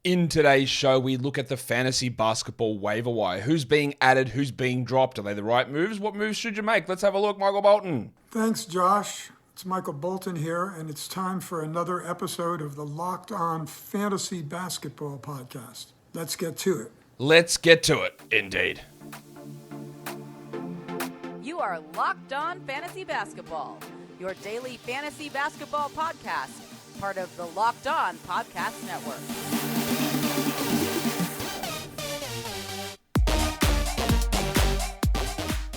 In today's show, we look at the fantasy basketball waiver wire. Who's being added? Who's being dropped? Are they the right moves? What moves should you make? Let's have a look, Michael Bolton. Thanks, Josh. It's Michael Bolton here, and it's time for another episode of the Locked On Fantasy Basketball Podcast. Let's get to it. Let's get to it, indeed. You are Locked On Fantasy Basketball, your daily fantasy basketball podcast, part of the Locked On Podcast Network.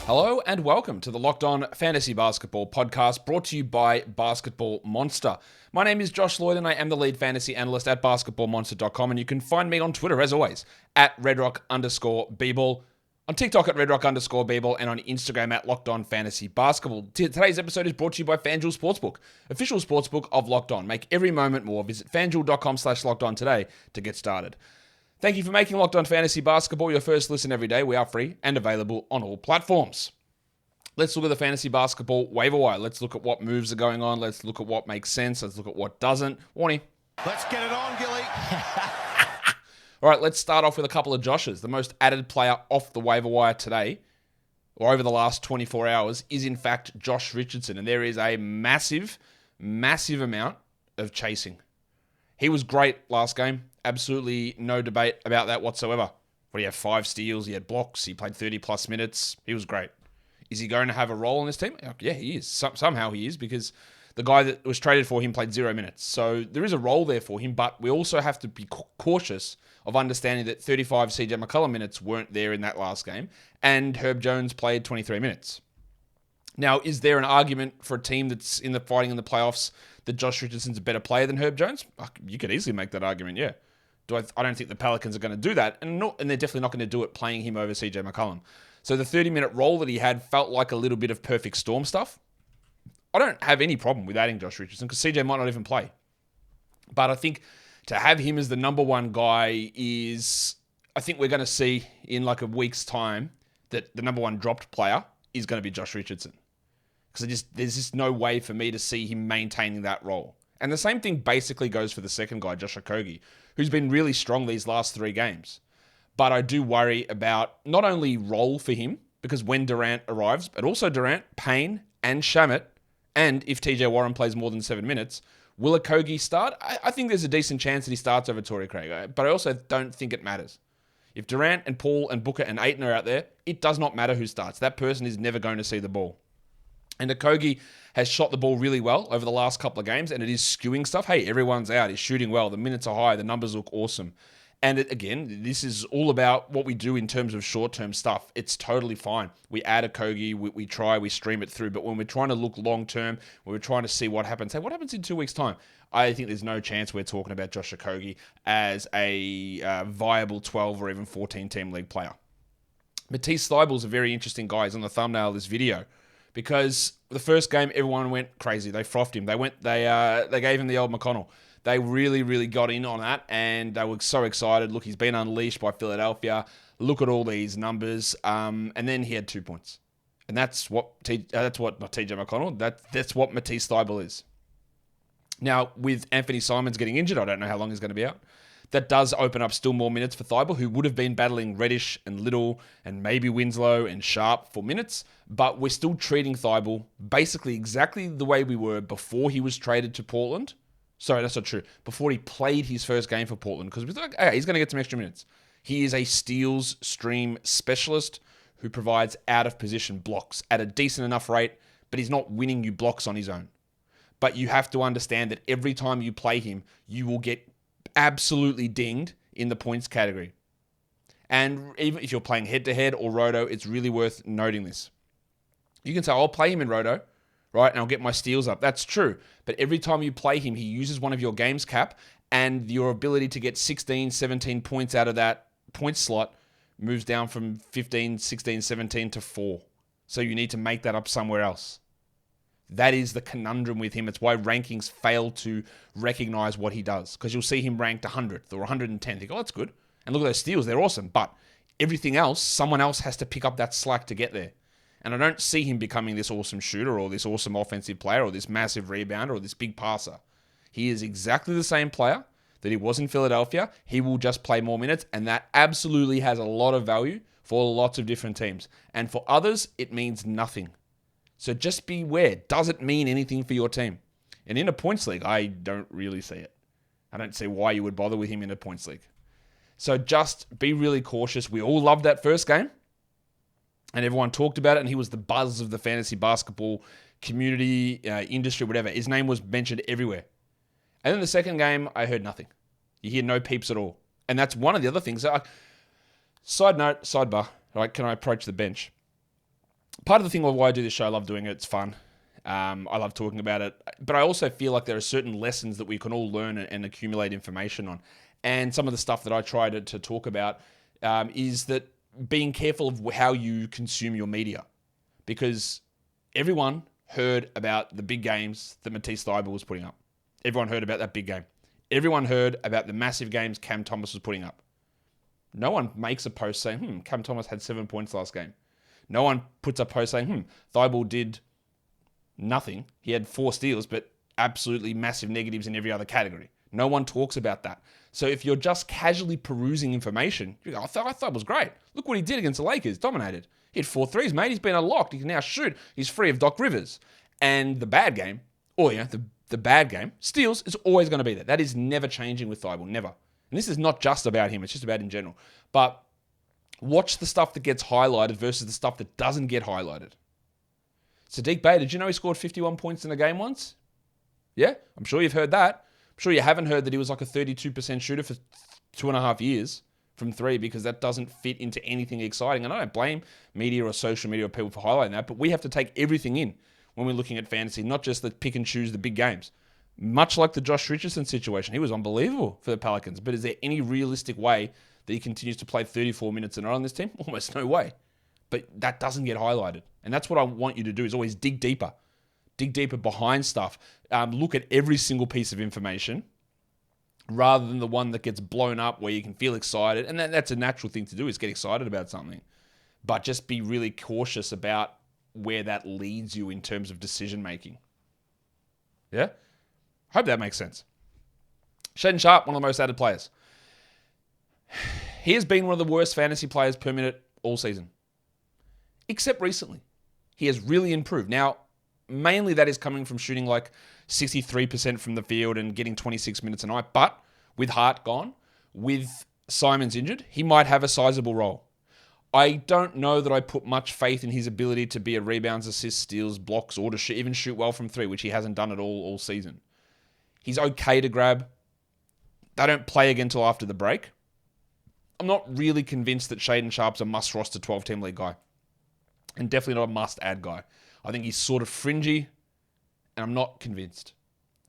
Hello and welcome to the Locked On Fantasy Basketball Podcast, brought to you by Basketball Monster. My name is Josh Lloyd and I am the lead fantasy analyst at basketballmonster.com, and you can find me on Twitter, as always, at redrock_bball, on TikTok at redrock_bball, and on Instagram at Locked On Fantasy Basketball. Today's episode is brought to you by FanDuel Sportsbook, official sportsbook of Locked On. Make every moment more. Visit fanduel.com/lockedon today to get started. Thank you for making Locked On Fantasy Basketball your first listen every day. We are free and available on all platforms. Let's look at the fantasy basketball waiver wire. Let's look at what moves are going on. Let's look at what makes sense. Let's look at what doesn't. Warnie. Let's get it on, Gilly. All right, let's start off with a couple of Joshes. The most added player off the waiver wire today, or over the last 24 hours, is in fact Josh Richardson. And there is a massive, massive amount of chasing. He was great last game. Absolutely no debate about that whatsoever. What, he had 5 steals, he had blocks, he played 30-plus minutes. He was great. Is he going to have a role in this team? Yeah, he is. Somehow he is, because the guy that was traded for him played 0 minutes. So there is a role there for him, but we also have to be cautious of understanding that 35 CJ McCollum minutes weren't there in that last game, and Herb Jones played 23 minutes. Now, is there an argument for a team that's fighting in the playoffs that Josh Richardson's a better player than Herb Jones? You could easily make that argument, yeah. I don't think the Pelicans are going to do that, and they're definitely not going to do it playing him over CJ McCollum. So the 30-minute role that he had felt like a little bit of perfect storm stuff. I don't have any problem with adding Josh Richardson because CJ might not even play. But I think to have him as the number one guy is, I think we're going to see in like a week's time that the number one dropped player is going to be Josh Richardson. Because there's just no way for me to see him maintaining that role. And the same thing basically goes for the second guy, Josh Okogie, who's been really strong these last 3 games. But I do worry about not only role for him, because when Durant arrives, but also Durant, Payne, and Shamet, and if TJ Warren plays more than 7 minutes, will Okogie start? I think there's a decent chance that he starts over Torrey Craig, but I also don't think it matters. If Durant and Paul and Booker and Ayton are out there, it does not matter who starts. That person is never going to see the ball. And Okogie has shot the ball really well over the last couple of games, and it is skewing stuff. Hey, everyone's out. He's shooting well. The minutes are high. The numbers look awesome. And again, this is all about what we do in terms of short-term stuff. It's totally fine. We add Okogie, we try, we stream it through. But when we're trying to look long-term, when we're trying to see what happens, hey, what happens in 2 weeks' time? I think there's no chance we're talking about Josh Okogie as a viable 12 or even 14-team league player. Matisse Thybulle is a very interesting guy. He's on the thumbnail of this video. Because the first game, everyone went crazy. They frothed him. They gave him the old McConnell. They really, really got in on that, and they were so excited. Look, he's been unleashed by Philadelphia. Look at all these numbers. And then he had 2 points. And that's what not TJ McConnell. That's what Matisse Thybulle is. Now, with Anthony Simons getting injured, I don't know how long he's going to be out. That does open up still more minutes for Thybulle, who would have been battling Reddish and Little and maybe Winslow and Sharp for minutes. But we're still treating Thybulle basically exactly the way we were before he was traded to Portland. Sorry, that's not true. Before he played his first game for Portland, because we thought, hey, he's going to get some extra minutes. He is a steals stream specialist who provides out-of-position blocks at a decent enough rate, but he's not winning you blocks on his own. But you have to understand that every time you play him, you will get absolutely dinged in the points category. And even if you're playing head-to-head or roto, it's really worth noting this. You can say, I'll play him in roto, right, and I'll get my steals up. That's true. But every time you play him, he uses one of your games cap, and your ability to get 16, 17 points out of that point slot moves down from 15, 16, 17 to 4. So you need to make that up somewhere else. That is the conundrum with him. It's why rankings fail to recognize what he does. Because you'll see him ranked 100th or 110th. You go, oh, that's good. And look at those steals. They're awesome. But everything else, someone else has to pick up that slack to get there. And I don't see him becoming this awesome shooter or this awesome offensive player or this massive rebounder or this big passer. He is exactly the same player that he was in Philadelphia, he will just play more minutes, and that absolutely has a lot of value for lots of different teams. And for others, it means nothing. So just beware. Does it mean anything for your team? And in a points league, I don't really see it. I don't see why you would bother with him in a points league. So just be really cautious. We all loved that first game, and everyone talked about it, and he was the buzz of the fantasy basketball community, industry, whatever. His name was mentioned everywhere. And then the second game, I heard nothing. You hear no peeps at all. And that's one of the other things. Side note, sidebar, right? Can I approach the bench? Part of the thing why I do this show, I love doing it. It's fun. I love talking about it. But I also feel like there are certain lessons that we can all learn and accumulate information on. And some of the stuff that I try to talk about is that being careful of how you consume your media. Because everyone heard about the big games that Matisse Thybulle was putting up. Everyone heard about that big game. Everyone heard about the massive games Cam Thomas was putting up. No one makes a post saying, Cam Thomas had 7 points last game. No one puts a post saying, Thybulle did nothing. He had 4 steals, but absolutely massive negatives in every other category. No one talks about that. So if you're just casually perusing information, you go, I thought it was great. Look what he did against the Lakers. Dominated. He had 4 threes, mate. He's been unlocked. He can now shoot. He's free of Doc Rivers. And the bad game, the bad game, steals is always going to be there. That is never changing with Thybulle. Never. And this is not just about him. It's just about in general. But watch the stuff that gets highlighted versus the stuff that doesn't get highlighted. Sadiq Bey, did you know he scored 51 points in a game once? Yeah, I'm sure you've heard that. I'm sure you haven't heard that he was like a 32% shooter for 2.5 years from 3, because that doesn't fit into anything exciting. And I don't blame media or social media or people for highlighting that, but we have to take everything in when we're looking at fantasy, not just the pick and choose the big games. Much like the Josh Richardson situation, he was unbelievable for the Pelicans. But is there any realistic way that he continues to play 34 minutes a night on this team? Almost no way. But that doesn't get highlighted. And that's what I want you to do, is always dig deeper. Dig deeper behind stuff. Look at every single piece of information rather than the one that gets blown up where you can feel excited. And that's a natural thing to do, is get excited about something. But just be really cautious about where that leads you in terms of decision making. Yeah? Hope that makes sense. Shaedon Sharpe, one of the most added players. He has been one of the worst fantasy players per minute all season. Except recently. He has really improved. Now, mainly that is coming from shooting like 63% from the field and getting 26 minutes a night. But with Hart gone, with Simons injured, he might have a sizable role. I don't know that I put much faith in his ability to be a rebounds, assists, steals, blocks, or to even shoot well from 3, which he hasn't done at all season. He's okay to grab. They don't play again until after the break. I'm not really convinced that Shaedon Sharpe's a must-roster 12-team league guy. And definitely not a must-add guy. I think he's sort of fringy, and I'm not convinced.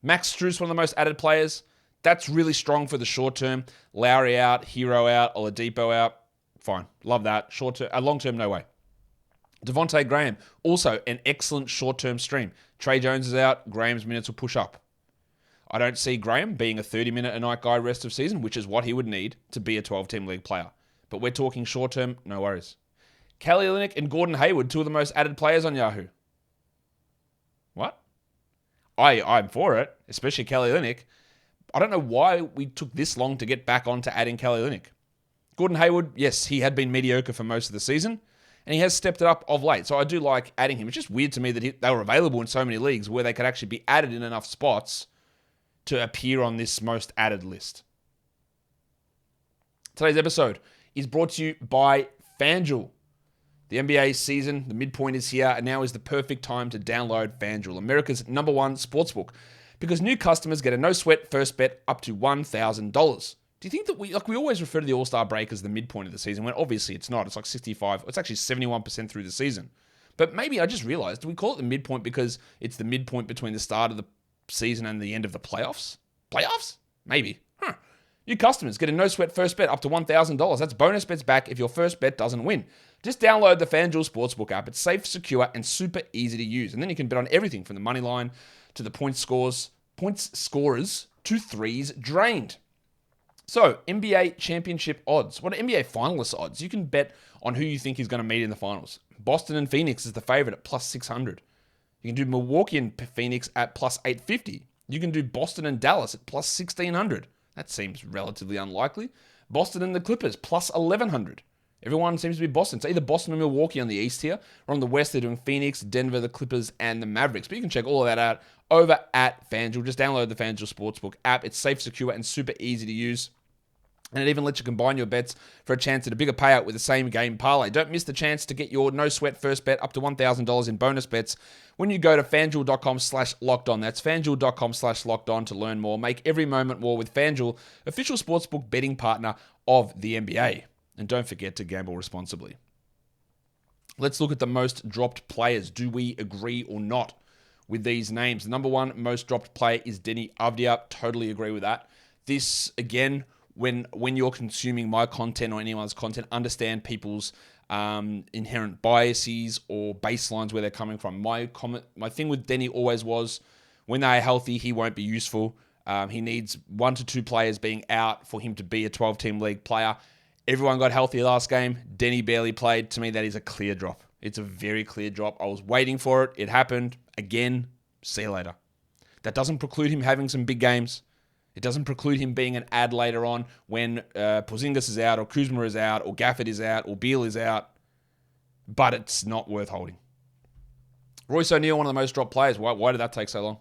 Max Strus, one of the most added players. That's really strong for the short term. Lowry out, Hero out, Oladipo out. Fine. Love that. Short term, long-term, no way. Devontae Graham, also an excellent short-term stream. Trey Jones is out. Graham's minutes will push up. I don't see Graham being a 30-minute-a-night guy rest of season, which is what he would need to be a 12-team league player. But we're talking short-term, no worries. Kelly Olynyk and Gordon Hayward, 2 of the most added players on Yahoo. What? I'm for it, especially Kelly Olynyk. I don't know why we took this long to get back onto adding Kelly Olynyk. Gordon Hayward, yes, he had been mediocre for most of the season, and he has stepped it up of late. So I do like adding him. It's just weird to me that they were available in so many leagues where they could actually be added in enough spots to appear on this most added list. Today's episode is brought to you by FanDuel. The NBA season, the midpoint is here, and now is the perfect time to download FanDuel, America's #1 sportsbook, because new customers get a no-sweat first bet up to $1,000. Do you think that we always refer to the All-Star break as the midpoint of the season, when obviously it's not. It's like 65, it's actually 71% through the season. But maybe I just realized, do we call it the midpoint because it's the midpoint between the start of the season and the end of the playoffs? Playoffs? Maybe. New customers get a no-sweat first bet up to $1,000. That's bonus bets back if your first bet doesn't win. Just download the FanDuel Sportsbook app. It's safe, secure, and super easy to use. And then you can bet on everything from the money line to the points scorers to threes drained. So, NBA championship odds. What are NBA finalist odds? You can bet on who you think is going to meet in the finals. Boston and Phoenix is the favorite at plus 600. You can do Milwaukee and Phoenix at plus 850. You can do Boston and Dallas at plus 1600. That seems relatively unlikely. Boston and the Clippers, plus 1,100. Everyone seems to be Boston. It's either Boston or Milwaukee on the East here. Or on the West, they're doing Phoenix, Denver, the Clippers, and the Mavericks. But you can check all of that out over at FanDuel. Just download the FanDuel Sportsbook app. It's safe, secure, and super easy to use. And it even lets you combine your bets for a chance at a bigger payout with the same game parlay. Don't miss the chance to get your no-sweat first bet up to $1,000 in bonus bets when you go to FanDuel.com/lockedon. That's FanDuel.com/lockedon to learn more. Make every moment more with FanDuel, official sportsbook betting partner of the NBA. And don't forget to gamble responsibly. Let's look at the most dropped players. Do we agree or not with these names? The number one most dropped player is Deni Avdija. Totally agree with that. This, again, when you're consuming my content or anyone's content, understand people's inherent biases or baselines where they're coming from. My thing with Deni always was, when they're healthy, he won't be useful. He needs 1 to 2 players being out for him to be a 12-team league player. Everyone got healthy last game. Deni barely played. To me, that is a clear drop. It's a very clear drop. I was waiting for it. It happened. Again, see you later. That doesn't preclude him having some big games. It doesn't preclude him being an ad later on when Porzingis is out, or Kuzma is out, or Gafford is out, or Beal is out. But it's not worth holding. Royce O'Neal, one of the most dropped players. Why did that take so long?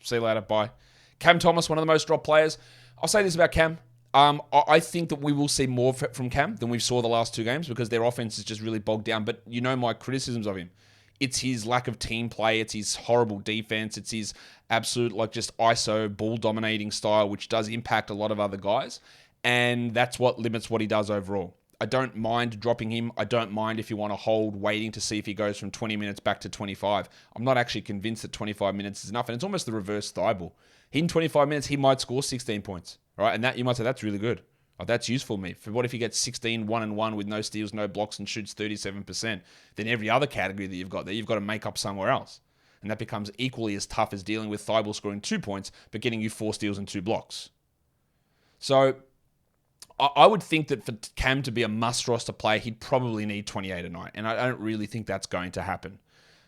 See you later. Bye. Cam Thomas, one of the most dropped players. I'll say this about Cam. I think that we will see more from Cam than we saw the last 2 games because their offense is just really bogged down. But you know my criticisms of him. It's his lack of team play. It's his horrible defense. It's his absolute, just ISO, ball-dominating style, which does impact a lot of other guys. And that's what limits what he does overall. I don't mind dropping him. I don't mind if you want to hold waiting to see if he goes from 20 minutes back to 25. I'm not actually convinced that 25 minutes is enough. And it's almost the reverse Thybulle. In 25 minutes, he might score 16 points. Right? And that you might say, that's really good. That's useful to me. For what if he gets 16, 1-1 with no steals, no blocks, and shoots 37%? Then every other category that you've got there, you've got to make up somewhere else. And that becomes equally as tough as dealing with Thybulle scoring 2 points, but getting you 4 steals and 2 blocks. So I would think that for Cam to be a must-roster player, he'd probably need 28 a night. And I don't really think that's going to happen.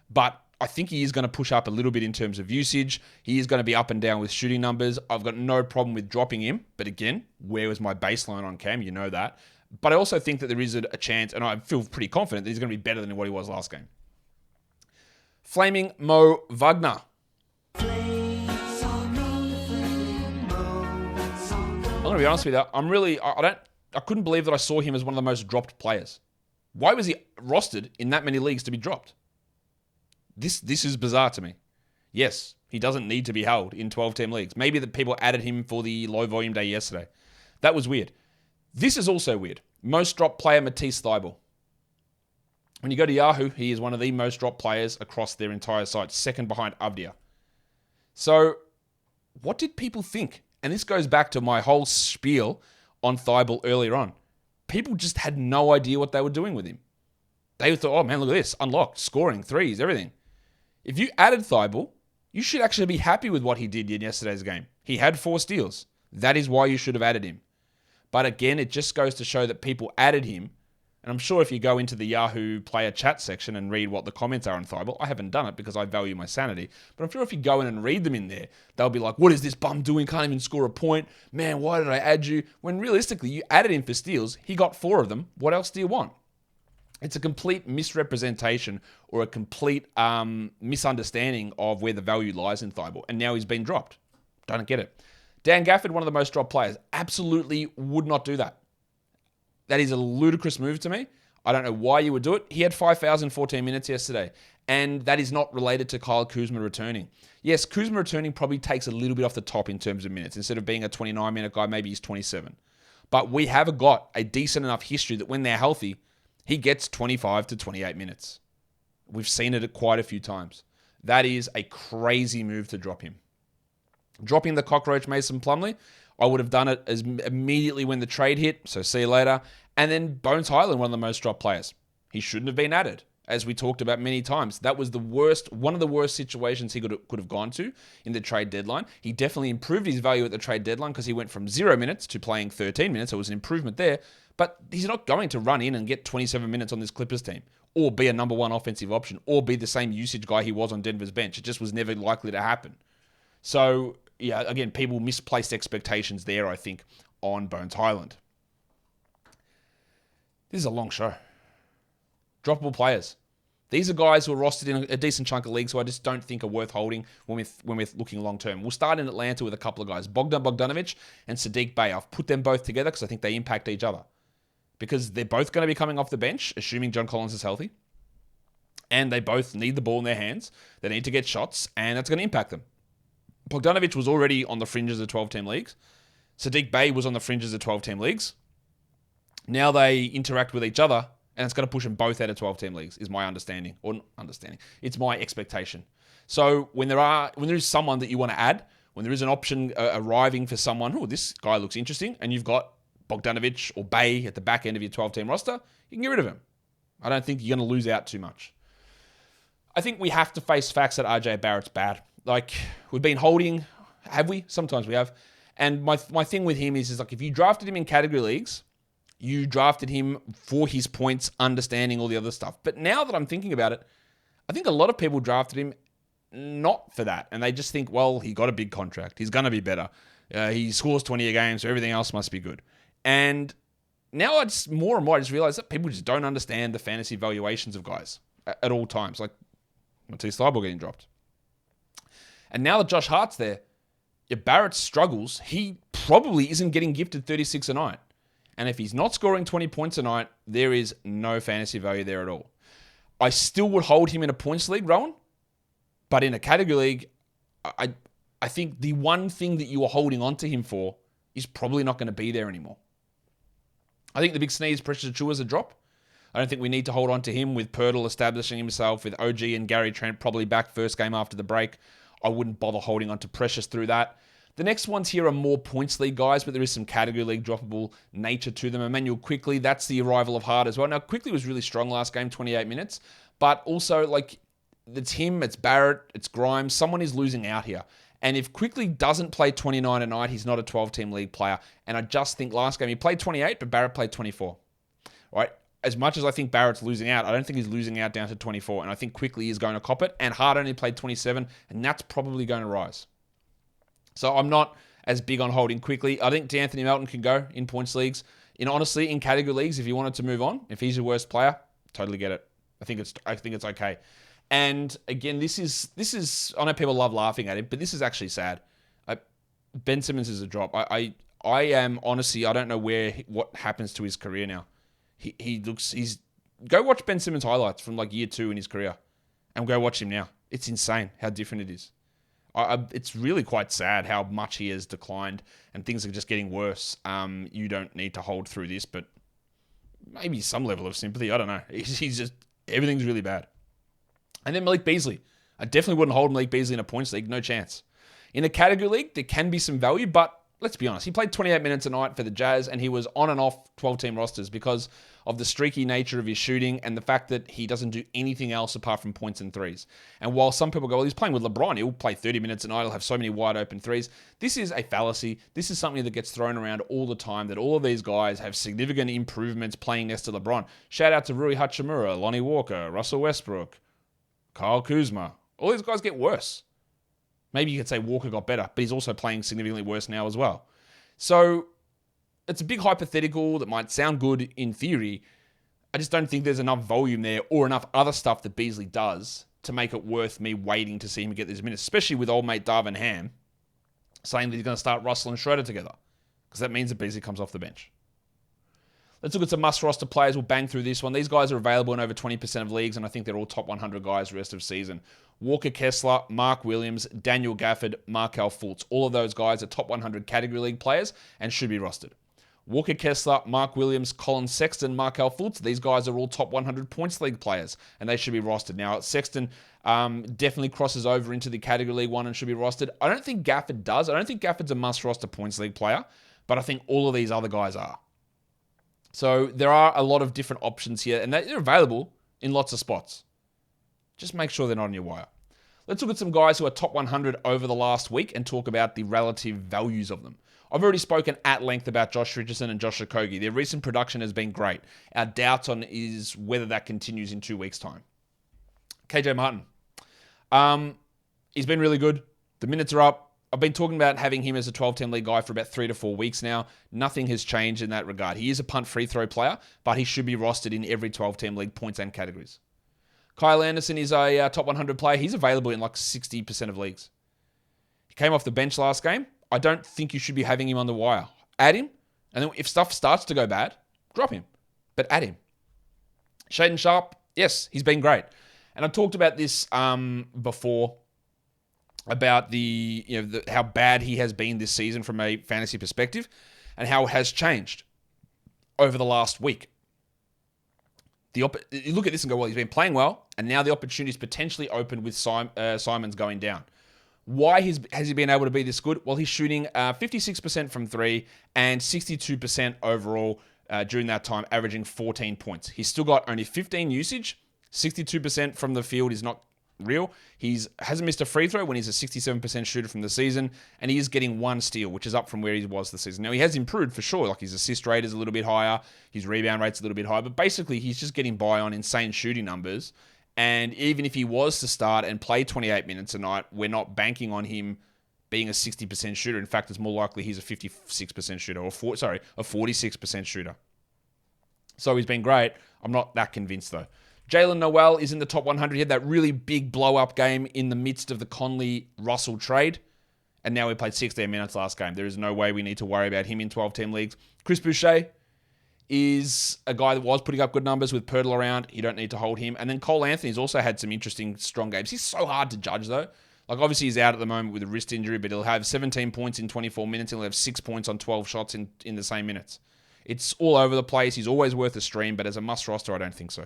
But I think he is going to push up a little bit in terms of usage. He is going to be up and down with shooting numbers. I've got no problem with dropping him. But again, where was my baseline on Cam? You know that. But I also think that there is a chance, and I feel pretty confident that he's going to be better than what he was last game. Flaming Mo Wagner. I'm going to be honest with you. I couldn't believe that I saw him as one of the most dropped players. Why was he rostered in that many leagues to be dropped? This is bizarre to me. Yes, he doesn't need to be held in 12-team leagues. Maybe that people added him for the low-volume day yesterday. That was weird. This is also weird. Most dropped player, Matisse Thybulle. When you go to Yahoo, he is one of the most dropped players across their entire site, second behind Avdija. So, what did people think? And this goes back to my whole spiel on Thybulle earlier on. People just had no idea what they were doing with him. They thought, oh man, look at this. Unlocked, scoring, threes, everything. If you added Thybulle, you should actually be happy with what he did in yesterday's game. He had 4 steals. That is why you should have added him. But again, it just goes to show that people added him. And I'm sure if you go into the Yahoo player chat section and read what the comments are on Thybulle, I haven't done it because I value my sanity, but I'm sure if you go in and read them in there, they'll be like, what is this bum doing? Can't even score a point. Man, why did I add you? When realistically, you added him for steals. He got 4 of them. What else do you want? It's a complete misrepresentation or a complete misunderstanding of where the value lies in Thybulle. And now he's been dropped. Don't get it. Dan Gafford, one of the most dropped players, absolutely would not do that. That is a ludicrous move to me. I don't know why you would do it. He had 5,014 minutes yesterday. And that is not related to Kyle Kuzma returning. Yes, Kuzma returning probably takes a little bit off the top in terms of minutes. Instead of being a 29-minute guy, maybe he's 27. But we have got a decent enough history that when they're healthy, he gets 25 to 28 minutes. We've seen it quite a few times. That is a crazy move to drop him. Dropping the cockroach Mason Plumlee, I would have done it as immediately when the trade hit, so see you later. And then Bones Highland, one of the most dropped players. He shouldn't have been added, as we talked about many times. That was one of the worst situations he could have gone to in the trade deadline. He definitely improved his value at the trade deadline because he went from 0 minutes to playing 13 minutes, so it was an improvement there. But he's not going to run in and get 27 minutes on this Clippers team, or be a number 1 offensive option, or be the same usage guy he was on Denver's bench. It just was never likely to happen. So yeah, again, people misplaced expectations there, I think, on Bones Highland. This is a long show. Droppable players. These are guys who are rostered in a decent chunk of leagues who I just don't think are worth holding when we're looking long term. We'll start in Atlanta with a couple of guys, Bogdan Bogdanovic and Saddiq Bey. I've put them both together because I think they impact each other. Because they're both going to be coming off the bench, assuming John Collins is healthy. And they both need the ball in their hands. They need to get shots, and that's going to impact them. Bogdanovic was already on the fringes of 12-team leagues. Saddiq Bey was on the fringes of 12-team leagues. Now they interact with each other, and it's going to push them both out of 12-team leagues, is my understanding. Or not understanding. It's my expectation. So when there is someone that you want to add, when there is an option arriving for someone, oh, this guy looks interesting, and you've got Bogdanovic or Bey at the back end of your 12-team roster, you can get rid of him. I don't think you're going to lose out too much. I think we have to face facts that RJ Barrett's bad. Like, we've been holding, have we? Sometimes we have. And my thing with him is like, if you drafted him in category leagues, you drafted him for his points, understanding all the other stuff. But now that I'm thinking about it, I think a lot of people drafted him not for that. And they just think, well, he got a big contract. He's going to be better. He scores 20 a game, so everything else must be good. And now I just more and more I just realize that people just don't understand the fantasy valuations of guys at all times. Like Matisse Thybulle getting dropped. And now that Josh Hart's there, if Barrett struggles, he probably isn't getting gifted 36 a night. And if he's not scoring 20 points a night, there is no fantasy value there at all. I still would hold him in a points league, Rowan. But in a category league, I think the one thing that you are holding on to him for is probably not going to be there anymore. I think the big sneeze, Precious Achiuwa, is a drop. I don't think we need to hold on to him with Pirtle establishing himself, with OG and Gary Trent probably back first game after the break. I wouldn't bother holding on to Precious through that. The next ones here are more points league guys, but there is some category league droppable nature to them. Emmanuel Quickly, that's the arrival of Hart as well. Now, Quickly was really strong last game, 28 minutes, but also, like, it's him, it's Barrett, it's Grimes. Someone is losing out here. And if Quickly doesn't play 29 a night, he's not a 12-team league player. And I just think last game he played 28, but Barrett played 24. Right? As much as I think Barrett's losing out, I don't think he's losing out down to 24. And I think Quickly is going to cop it. And Hart only played 27, and that's probably going to rise. So I'm not as big on holding Quickly. I think D'Anthony Melton can go in points leagues. Honestly, in category leagues, if you wanted to move on, if he's your worst player, totally get it. I think it's okay. And again, this is. I know people love laughing at him, but this is actually sad. Ben Simmons is a drop. I am honestly, I don't know what happens to his career now. Go watch Ben Simmons highlights from like year 2 in his career, and go watch him now. It's insane how different it is. It's really quite sad how much he has declined, and things are just getting worse. You don't need to hold through this, but maybe some level of sympathy. I don't know. He's just, everything's really bad. And then Malik Beasley. I definitely wouldn't hold Malik Beasley in a points league. No chance. In a category league, there can be some value, but let's be honest. He played 28 minutes a night for the Jazz, and he was on and off 12-team rosters because of the streaky nature of his shooting and the fact that he doesn't do anything else apart from points and threes. And while some people go, well, he's playing with LeBron. He'll play 30 minutes a night. He'll have so many wide open threes. This is a fallacy. This is something that gets thrown around all the time, that all of these guys have significant improvements playing next to LeBron. Shout out to Rui Hachimura, Lonnie Walker, Russell Westbrook, Kyle Kuzma. All these guys get worse. Maybe you could say Walker got better, but he's also playing significantly worse now as well. So it's a big hypothetical that might sound good in theory. I just don't think there's enough volume there or enough other stuff that Beasley does to make it worth me waiting to see him get these minutes, especially with old mate Darvin Ham saying that he's going to start Russell and Schroeder together, because that means that Beasley comes off the bench. Let's look at some must-roster players. We'll bang through this one. These guys are available in over 20% of leagues, and I think they're all top 100 guys the rest of season. Walker Kessler, Mark Williams, Daniel Gafford, Markelle Fultz. All of those guys are top 100 category league players and should be rostered. Walker Kessler, Mark Williams, Colin Sexton, Markelle Fultz. These guys are all top 100 points league players, and they should be rostered. Now, Sexton definitely crosses over into the category league one and should be rostered. I don't think Gafford does. I don't think Gafford's a must-roster points league player, but I think all of these other guys are. So there are a lot of different options here, and they're available in lots of spots. Just make sure they're not on your wire. Let's look at some guys who are top 100 over the last week and talk about the relative values of them. I've already spoken at length about Josh Richardson and Josh Okogie. Their recent production has been great. Our doubts on is whether that continues in 2 weeks' time. KJ Martin. He's been really good. The minutes are up. I've been talking about having him as a 12-team league guy for about 3 to 4 weeks now. Nothing has changed in that regard. He is a punt free throw player, but he should be rostered in every 12-team league points and categories. Kyle Anderson is a top 100 player. He's available in like 60% of leagues. He came off the bench last game. I don't think you should be having him on the wire. Add him, and then if stuff starts to go bad, drop him. But add him. Shaden Sharp, yes, he's been great. And I talked about this before, about how bad he has been this season from a fantasy perspective and how it has changed over the last week. You look at this and go, well, he's been playing well, and now the opportunity is potentially open with Simons going down. Why has he been able to be this good? Well, he's shooting 56% from 3 and 62% overall during that time, averaging 14 points. He's still got only 15 usage. 62% from the field is not real. He hasn't missed a free throw when he's a 67% shooter from the season, and he is getting 1 steal, which is up from where he was the season. Now, he has improved for sure. Like, his assist rate is a little bit higher, his rebound rate's a little bit higher, but basically he's just getting by on insane shooting numbers. And even if he was to start and play 28 minutes a night, we're not banking on him being a 60% shooter. In fact, it's more likely he's a 56% shooter, a 46% shooter. So he's been great. I'm not that convinced, though. Jalen Noel is in the top 100. He had that really big blow-up game in the midst of the Conley-Russell trade, and now he played 16 minutes last game. There is no way we need to worry about him in 12-team leagues. Chris Boucher is a guy that was putting up good numbers with Pirtle around. You don't need to hold him. And then Cole Anthony's also had some interesting, strong games. He's so hard to judge, though. Like, obviously, he's out at the moment with a wrist injury, but he'll have 17 points in 24 minutes. He'll have 6 points on 12 shots in the same minutes. It's all over the place. He's always worth a stream, but as a must roster, I don't think so.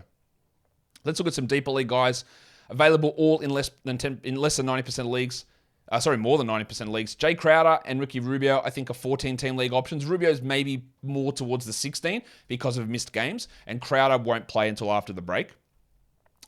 Let's look at some deeper league guys. Available all in less than 90% of leagues. More than 90% of leagues. Jay Crowder and Ricky Rubio, I think, are 14-team league options. Rubio's maybe more towards the 16 because of missed games, and Crowder won't play until after the break.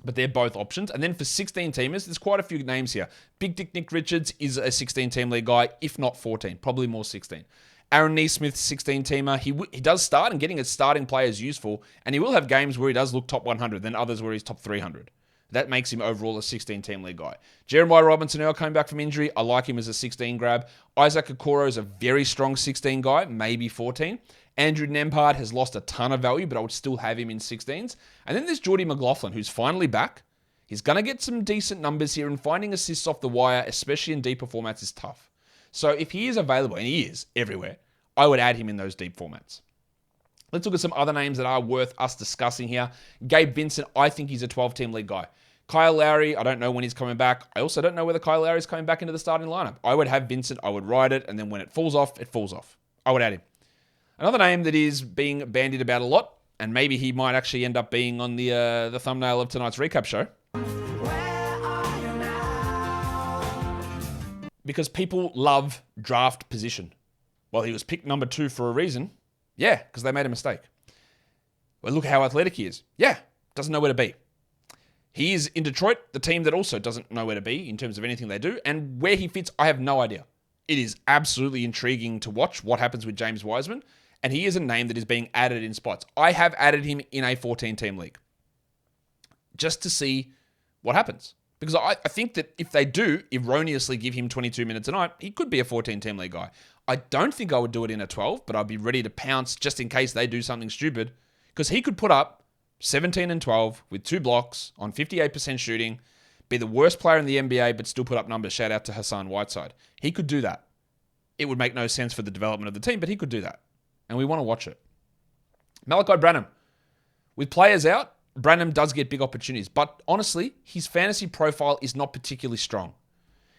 But they're both options. And then for 16-teamers, there's quite a few names here. Big Dick Nick Richards is a 16-team league guy, if not 14. Probably more 16. Aaron Neesmith, 16-teamer. He does start, and getting a starting player is useful. And he will have games where he does look top 100, then others where he's top 300. That makes him overall a 16-team league guy. Jeremiah Robinson Earl coming back from injury. I like him as a 16 grab. Isaac Okoro is a very strong 16 guy, maybe 14. Andrew Nembhard has lost a ton of value, but I would still have him in 16s. And then there's Jordy McLaughlin, who's finally back. He's going to get some decent numbers here, and finding assists off the wire, especially in deeper formats, is tough. So if he is available, and he is everywhere, I would add him in those deep formats. Let's look at some other names that are worth us discussing here. Gabe Vincent, I think he's a 12-team league guy. Kyle Lowry, I don't know when he's coming back. I also don't know whether Kyle Lowry is coming back into the starting lineup. I would have Vincent, I would ride it, and then when it falls off, it falls off. I would add him. Another name that is being bandied about a lot, and maybe he might actually end up being on the thumbnail of tonight's recap show. Because people love draft position. Well, he was picked number 2 for a reason. Yeah, because they made a mistake. Well, look how athletic he is. Yeah, doesn't know where to be. He is in Detroit, the team that also doesn't know where to be in terms of anything they do. And where he fits, I have no idea. It is absolutely intriguing to watch what happens with James Wiseman. And he is a name that is being added in spots. I have added him in a 14-team league. Just to see what happens. Because I think that if they do erroneously give him 22 minutes a night, he could be a 14-team league guy. I don't think I would do it in a 12, but I'd be ready to pounce just in case they do something stupid. Because he could put up 17 and 12 with 2 blocks on 58% shooting, be the worst player in the NBA, but still put up numbers. Shout out to Hassan Whiteside. He could do that. It would make no sense for the development of the team, but he could do that. And we want to watch it. Malachi Branham. With players out, Branham does get big opportunities, but honestly, his fantasy profile is not particularly strong.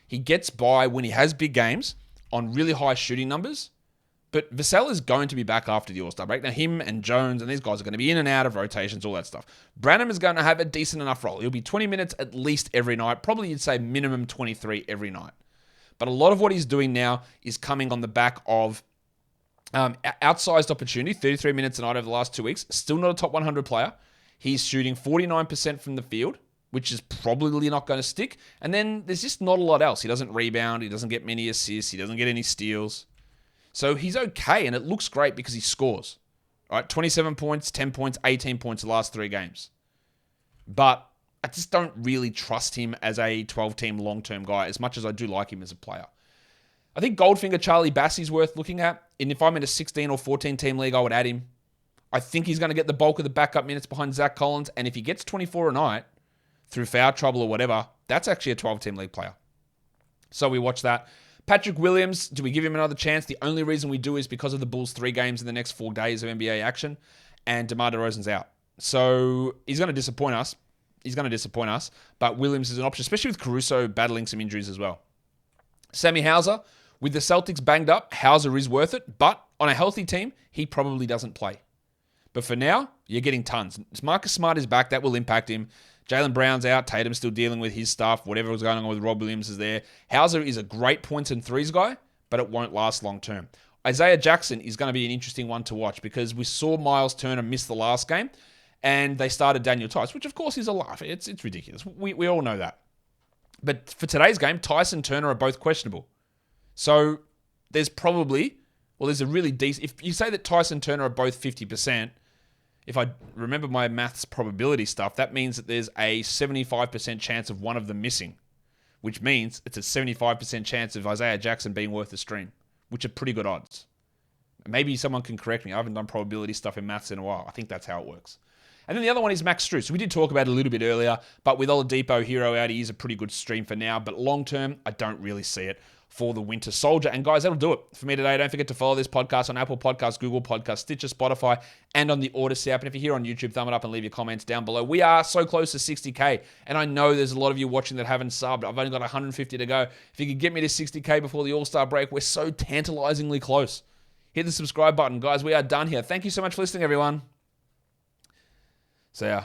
He gets by when he has big games on really high shooting numbers, but Vassell is going to be back after the All-Star break. Now, him and Jones and these guys are going to be in and out of rotations, all that stuff. Branham is going to have a decent enough role. He'll be 20 minutes at least every night. Probably you'd say minimum 23 every night. But a lot of what he's doing now is coming on the back of outsized opportunity, 33 minutes a night over the last 2 weeks. Still not a top 100 player. He's shooting 49% from the field, which is probably not going to stick. And then there's just not a lot else. He doesn't rebound. He doesn't get many assists. He doesn't get any steals. So he's okay, and it looks great because he scores. All right, 27 points, 10 points, 18 points the last 3 games. But I just don't really trust him as a 12-team long-term guy as much as I do like him as a player. I think Goldfinger Charlie Bassey's worth looking at. And if I'm in a 16 or 14 team league, I would add him. I think he's going to get the bulk of the backup minutes behind Zach Collins. And if he gets 24 a night through foul trouble or whatever, that's actually a 12-team league player. So we watch that. Patrick Williams, do we give him another chance? The only reason we do is because of the Bulls' 3 games in the next 4 days of NBA action. And DeMar DeRozan's out. So he's going to disappoint us. But Williams is an option, especially with Caruso battling some injuries as well. Sammy Hauser, with the Celtics banged up, Hauser is worth it. But on a healthy team, he probably doesn't play. But for now, you're getting tons. Marcus Smart is back. That will impact him. Jaylen Brown's out. Tatum's still dealing with his stuff. Whatever was going on with Rob Williams is there. Hauser is a great points and threes guy, but it won't last long term. Isaiah Jackson is going to be an interesting one to watch because we saw Miles Turner miss the last game and they started Daniel Tice, which of course is a laugh. It's ridiculous. We all know that. But for today's game, Tice and Turner are both questionable. So there's a really decent... If you say that Tice and Turner are both 50%, if I remember my maths probability stuff, that means that there's a 75% chance of one of them missing, which means it's a 75% chance of Isaiah Jackson being worth the stream, which are pretty good odds. Maybe someone can correct me. I haven't done probability stuff in maths in a while. I think that's how it works. And then the other one is Max Strus. We did talk about it a little bit earlier, but with Oladipo Hero out, he is a pretty good stream for now. But long term, I don't really see it for the Winter Soldier. And guys, that'll do it for me today. Don't forget to follow this podcast on Apple Podcasts, Google Podcasts, Stitcher, Spotify, and on the Odyssey app. And if you're here on YouTube, thumb it up and leave your comments down below. We are so close to 60K. And I know there's a lot of you watching that haven't subbed. I've only got 150 to go. If you could get me to 60K before the All-Star break, we're so tantalizingly close. Hit the subscribe button. Guys, we are done here. Thank you so much for listening, everyone. See ya.